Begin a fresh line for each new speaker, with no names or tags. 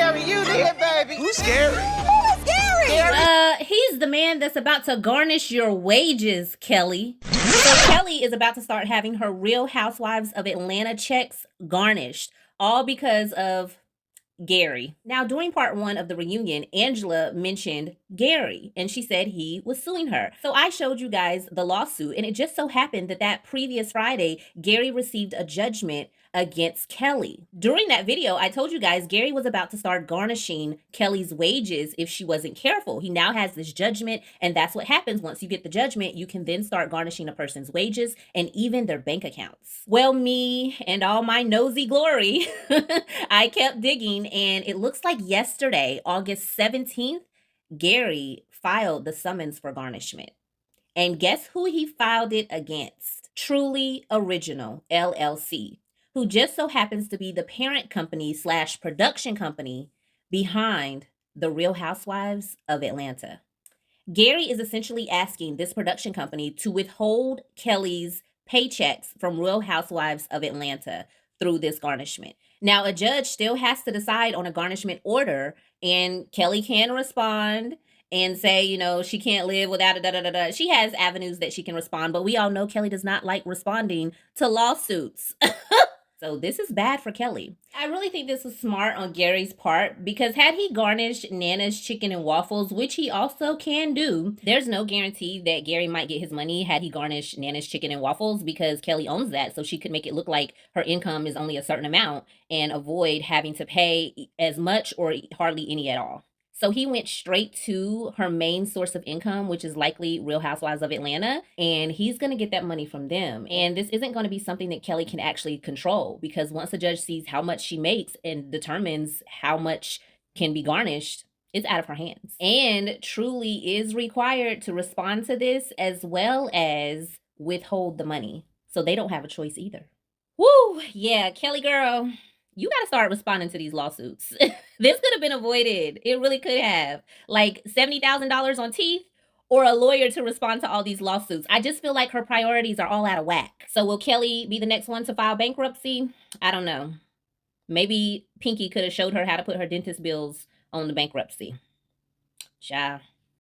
Gary, you did, baby.
Who's Gary?
Who is Gary?
He's the man that's about to garnish your wages, Kelly. So Kelly is about to start having her Real Housewives of Atlanta checks garnished, all because of Gary. Now, during part 1 of the reunion, Angela mentioned Gary, and she said he was suing her. So I showed you guys the lawsuit, and it just so happened that that previous Friday, Gary received a judgment against Kelly. During that video, I told you guys Gary was about to start garnishing Kelly's wages if she wasn't careful. He now has this judgment, and that's what happens. Once you get the judgment, you can then start garnishing a person's wages and even their bank accounts. Well, me and all my nosy glory, I kept digging, and it looks like yesterday, August 17th, Gary filed the summons for garnishment. And guess who he filed it against? Truly Original, LLC, who just so happens to be the parent company / production company behind the Real Housewives of Atlanta. Gary is essentially asking this production company to withhold Kelly's paychecks from Real Housewives of Atlanta through this garnishment. Now, a judge still has to decide on a garnishment order, and Kelly can respond and say, you know, she can't live without a da-da-da-da. She has avenues that she can respond, but we all know Kelly does not like responding to lawsuits. So this is bad for Kelly. I really think this was smart on Gary's part, because had he garnished Nana's chicken and waffles, which he also can do, there's no guarantee that Gary might get his money had he garnished Nana's chicken and waffles, because Kelly owns that. So she could make it look like her income is only a certain amount and avoid having to pay as much or hardly any at all. So he went straight to her main source of income, which is likely Real Housewives of Atlanta, and he's going to get that money from them. And this isn't going to be something that Kelly can actually control, because once a judge sees how much she makes and determines how much can be garnished, it's out of her hands. And Truly is required to respond to this as well as withhold the money. So they don't have a choice either. Woo! Yeah, Kelly girl, you got to start responding to these lawsuits. This could have been avoided. It really could have. Like $70,000 on teeth or a lawyer to respond to all these lawsuits. I just feel like her priorities are all out of whack. So will Kelly be the next one to file bankruptcy? I don't know. Maybe Pinky could have showed her how to put her dentist bills on the bankruptcy. Ciao.